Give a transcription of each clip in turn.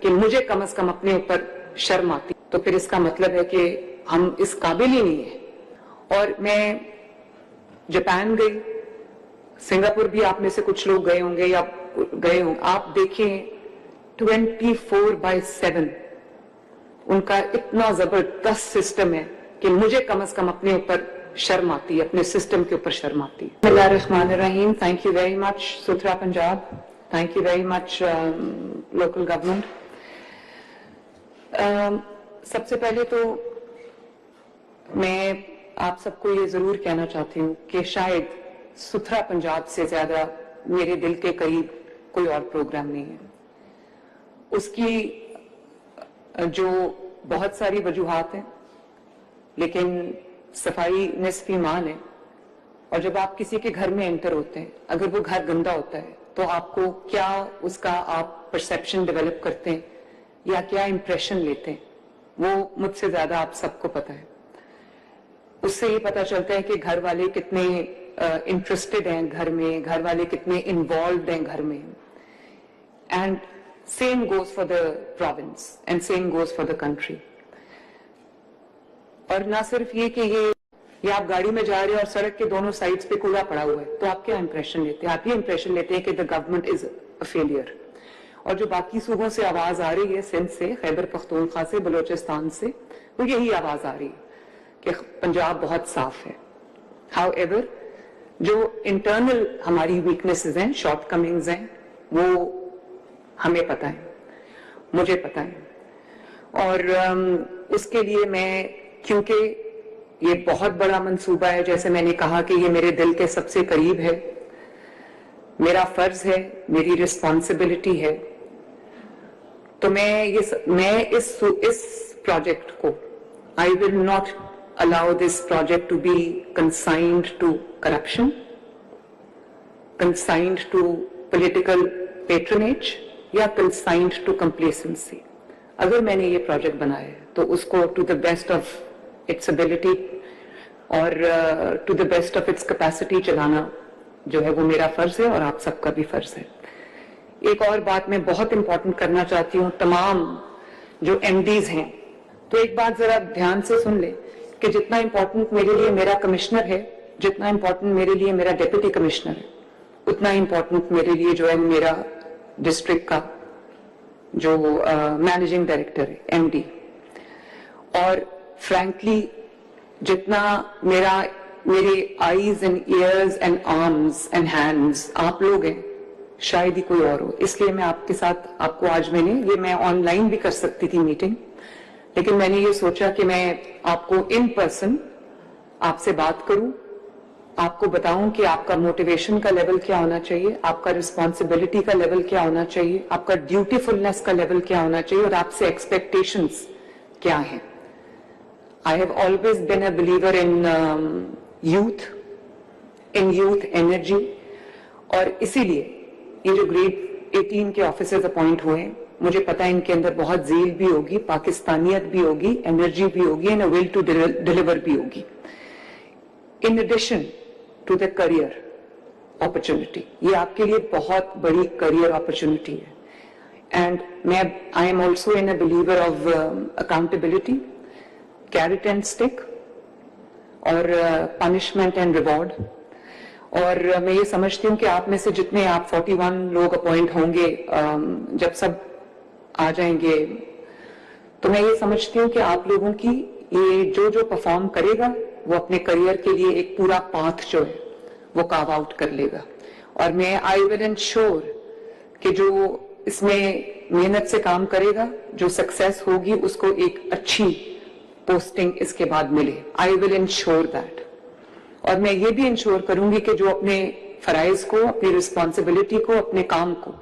کہ مجھے کم از کم اپنے اوپر شرم آتی، تو پھر اس کا مطلب ہے کہ ہم اس قابل ہی نہیں ہیں. اور میں جاپان گئی، سنگاپور بھی آپ میں سے کچھ لوگ گئے ہوں گے یا گئے ہوں. آپ دیکھیں 24/7 ان کا اتنا زبردست سسٹم ہے کہ مجھے کم از کم اپنے اوپر شرم آتی ہے، اپنے سسٹم کے اوپر شرم آتی ہے. بسم اللہ الرحمن الرحیم. تھینک یو ویری مچ ستھرا Punjab. Thank you very much local government. سب سے پہلے تو میں آپ سب کو یہ ضرور کہنا چاہتی ہوں کہ شاید ستھرا پنجاب سے زیادہ میرے دل کے قریب کوئی اور پروگرام نہیں ہے. اس کی جو بہت ساری وجوہات ہیں، لیکن صفائی نصف ایمان ہے. اور جب آپ کسی کے گھر میں انٹر ہوتے ہیں، اگر وہ گھر گندا ہوتا ہے تو آپ کو کیا اس کا آپ پرسیپشن ڈیولپ کرتے ہیں یا کیا امپریشن لیتے ہیں، وہ مجھ سے زیادہ آپ سب کو پتا ہے. اس سے یہ پتا چلتا ہے کہ گھر والے کتنے انٹرسٹڈ ہیں گھر میں، گھر والے کتنے انوالوڈ ہیں گھر میں. And same goes for the province and same goes for the country. اور نہ صرف یہ کہ یہ آپ گاڑی میں جا رہے ہیں اور سڑک کے دونوں سائڈز پہ کوڑا پڑا ہوا ہے تو آپ کیا امپریشن لیتے ہیں؟ آپ یہ امپریشن لیتے ہیں کہ the government is a failure. اور جو باقی صوبوں سے آواز آ رہی ہے، سندھ سے، خیبر پختونخوا سے، بلوچستان سے، وہ یہی آواز آ رہی ہے کہ پنجاب بہت صاف ہے. ہاؤ ایور جو انٹرنل ہماری ویکنیسز ہیں، شارٹ کمنگز ہیں، وہ ہمیں پتہ ہے، مجھے پتہ ہے. اور اس کے لیے میں، کیونکہ یہ بہت بڑا منصوبہ ہے، جیسے میں نے کہا کہ یہ میرے دل کے سب سے قریب ہے، میرا فرض ہے، میری رسپانسبلٹی ہے، تو میں اس پروجیکٹ کو I will not allow this project to be consigned to corruption, consigned to political patronage یا consigned to complacency. اگر میں نے یہ پروجیکٹ بنایا ہے تو اس کو to the best of its ability اور to the best of its capacity چلانا جو ہے وہ میرا فرض ہے اور آپ سب کا بھی فرض ہے. ایک اور بات میں بہت امپورٹنٹ کرنا چاہتی ہوں تمام جو ایم ڈیز ہیں، تو ایک بات ذرا دھیان سے سن لیں کہ جتنا امپورٹنٹ میرے لیے میرا کمشنر ہے، جتنا امپورٹنٹ میرے لیے میرا ڈپٹی کمشنر ہے، اتنا امپورٹنٹ میرے لیے جو ہے میرا ڈسٹرکٹ کا جو مینیجنگ ڈائریکٹر ہے، ایم ڈی. اور فرینکلی جتنا میرے eyes and ears and arms and hands آپ لوگ ہیں، شاید ہی کوئی اور ہو. اس لیے میں آپ کے ساتھ، آپ کو آج میں آن لائن بھی کر سکتی تھی میٹنگ، لیکن میں نے یہ سوچا کہ میں آپ کو ان پرسن آپ سے بات کروں، آپ کو بتاؤں کہ آپ کا موٹیویشن کا لیول کیا ہونا چاہیے، آپ کا رسپانسبلٹی کا لیول کیا ہونا چاہیے، آپ کا ڈیوٹیفلنس کا لیول کیا ہونا چاہیے، اور آپ سے ایکسپیکٹیشنز کیا ہیں. I have always been a believer in youth energy. اور اسی لیے یہ جو گریڈ 18 کے آفیسرز اپوائنٹ ہوئے ہیں، مجھے پتا ہے ان کے اندر بہت ذیل بھی ہوگی، پاکستانیت بھی ہوگی، انرجی بھی ہوگی، and a will to deliver بھی ہوگی. In addition to the career opportunity، یہ آپ کے لیے بہت بڑی career opportunity ہے. And I am also a believer of accountability، carrot and stick اور punishment and reward. اور میں یہ سمجھتی ہوں کہ آپ میں سے جتنے آپ 41 لوگ اپوائنٹ ہوں گے، جب سب آ جائیں گے، تو میں یہ سمجھتی ہوں کہ آپ لوگوں کی یہ جو پرفارم کرے گا وہ اپنے کریئر کے لیے ایک پورا پاتھ جو ہے وہ کاو آؤٹ کر لے گا. اور میں آئی ول انشور کہ جو اس میں محنت سے کام کرے گا، جو سکسیس ہوگی، اس کو ایک اچھی پوسٹنگ اس کے بعد ملے. آئی ول انشور دیٹ. اور میں یہ بھی انشور کروں گی کہ جو اپنے فرائض کو، اپنی رسپانسبلٹی کو، اپنے کام کو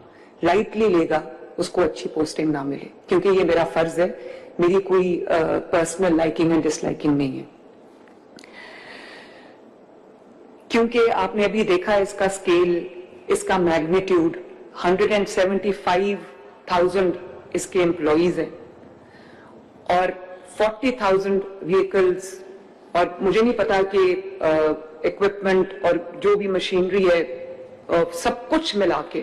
لائٹلی لے گا، اس کو اچھی پوسٹنگ نہ ملے، کیونکہ یہ میرا فرض ہے، میری کوئی personal liking and disliking نہیں ہے. کیونکہ آپ نے ابھی دیکھا اس کا اسکیل، اس کا میگنیٹیوڈ، 175,000 اس کے امپلائیز ہیں اور 40,000 وہیکلز، اور مجھے نہیں پتا کہ اکوپمنٹ اور جو بھی مشینری ہے سب کچھ ملا کے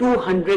200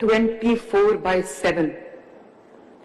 24/7